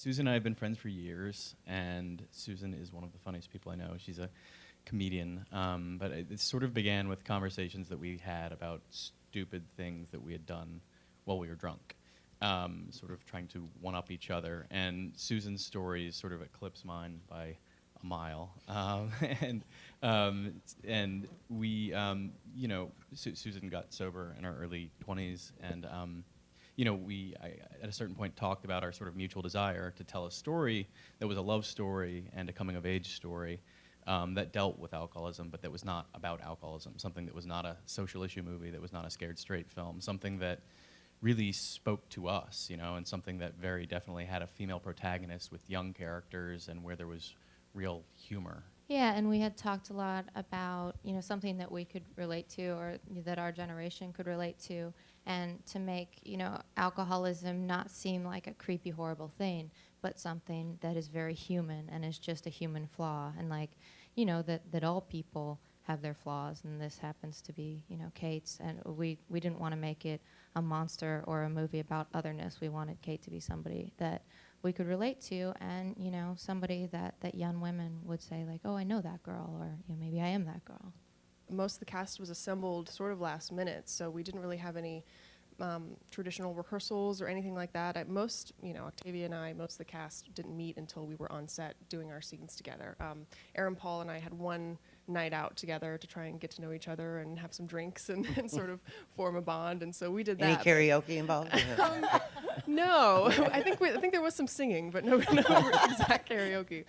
Susan and I have been friends for years, and Susan is one of the funniest people I know. She's a comedian, but it sort of began with conversations that we had about stupid things that we had done while we were drunk, sort of trying to one-up each other. And Susan's stories sort of eclipse mine by a mile, and we, you know, Susan got sober in our early 20s, and you know, at a certain point talked about our sort of mutual desire to tell a story that was a love story and a coming-of-age story that dealt with alcoholism, but that was not about alcoholism, something that was not a social issue movie, that was not a scared straight film, something that really spoke to us, you know, and something that very definitely had a female protagonist with young characters and where there was real humor. Yeah, and we had talked a lot about, you know, something that we could relate to or that our generation could relate to, and to make, you know, alcoholism not seem like a creepy, horrible thing, but something that is very human and is just a human flaw. And like, you know, that all people have their flaws, and this happens to be, you know, Kate's. And we didn't want to make it a monster or a movie about otherness. We wanted Kate to be somebody that we could relate to, and, you know, somebody that young women would say, like, oh, I know that girl, or, you know, maybe I am that girl. Most of the cast was assembled sort of last minute, so we didn't really have any traditional rehearsals or anything like that. Octavia and I, most of the cast didn't meet until we were on set doing our scenes together. Aaron Paul and I had one night out together to try and get to know each other and have some drinks and sort of form a bond, and so we did that. Any karaoke involved? No, I think there was some singing, but no exact karaoke.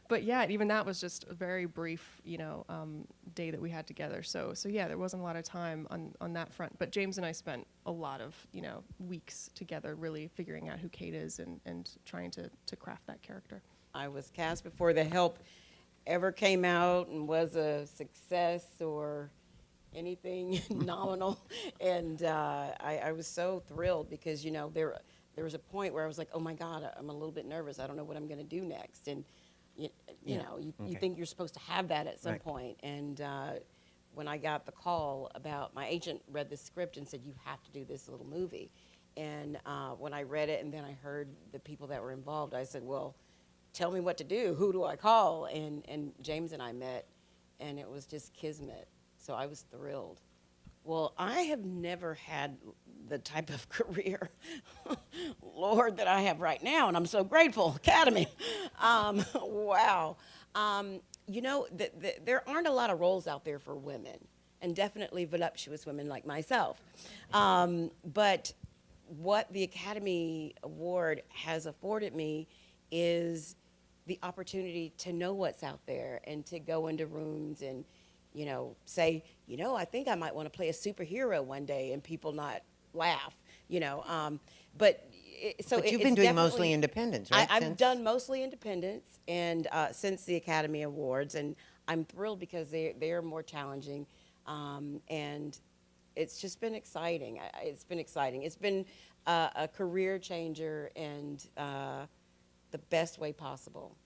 But yeah, even that was just a very brief, you know, day that we had together. So yeah, there wasn't a lot of time on that front. But James and I spent a lot of, you know, weeks together really figuring out who Kate is and trying to craft that character. I was cast before The Help ever came out and was a success or anything nominal. And I was so thrilled because, you know, there was a point where I was like, oh my God, I'm a little bit nervous. I don't know what I'm going to do next. And you think you're supposed to have that at some point. And when I got the call about, my agent read the script and said, you have to do this little movie. And when I read it and then I heard the people that were involved, I said, well, tell me what to do. Who do I call? And James and I met, and it was just kismet. So I was thrilled. Well, I have never had the type of career, Lord, that I have right now, and I'm so grateful, Academy. Wow. You know, there aren't a lot of roles out there for women, and definitely voluptuous women like myself. But what the Academy Award has afforded me is the opportunity to know what's out there and to go into rooms and, you know, say, you know, I think I might want to play a superhero one day, and people not laugh, you know. But you've been doing mostly independents, right? I've done mostly independents, and since the Academy Awards, and I'm thrilled because they are more challenging, and it's just been exciting. It's been exciting. It's been a career changer, and the best way possible.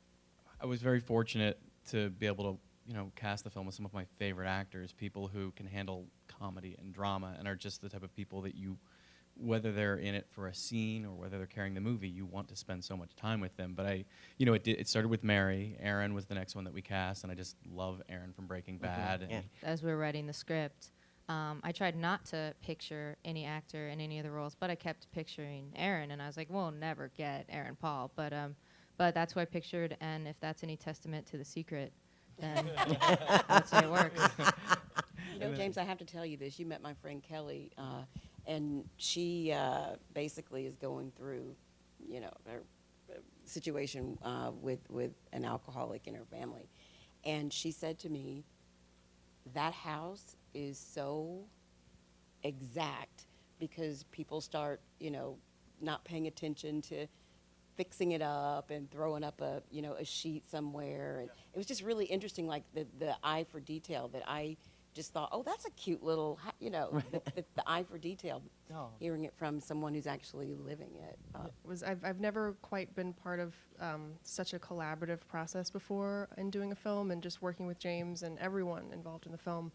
I was very fortunate to be able to, you know, cast the film with some of my favorite actors, people who can handle comedy and drama and are just the type of people that you, whether they're in it for a scene or whether they're carrying the movie, you want to spend so much time with them. But it started with Mary. Aaron was the next one that we cast, and I just love Aaron from Breaking Bad. Yeah. As we were writing the script, I tried not to picture any actor in any of the roles, but I kept picturing Aaron, and I was like, we'll never get Aaron Paul. But that's who I pictured, and if that's any testament to The Secret, then that's how it works. You know, James, I have to tell you this. You met my friend Kelly, and she basically is going through, you know, her situation with an alcoholic in her family. And she said to me, that house is so exact because people start, you know, not paying attention to fixing it up and throwing up a sheet somewhere. And it was just really interesting, like the eye for detail that I just thought, oh, that's a cute little, you know, the eye for detail, hearing it from someone who's actually living it. I've never quite been part of such a collaborative process before in doing a film, and just working with James and everyone involved in the film.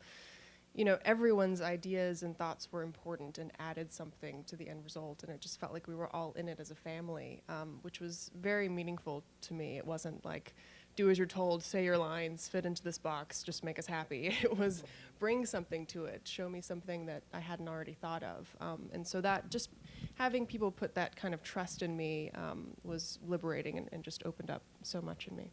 you know, everyone's ideas and thoughts were important and added something to the end result, and it just felt like we were all in it as a family, which was very meaningful to me. It wasn't like, do as you're told, say your lines, fit into this box, just make us happy. It was bring something to it, show me something that I hadn't already thought of. And so that just having people put that kind of trust in me was liberating and just opened up so much in me.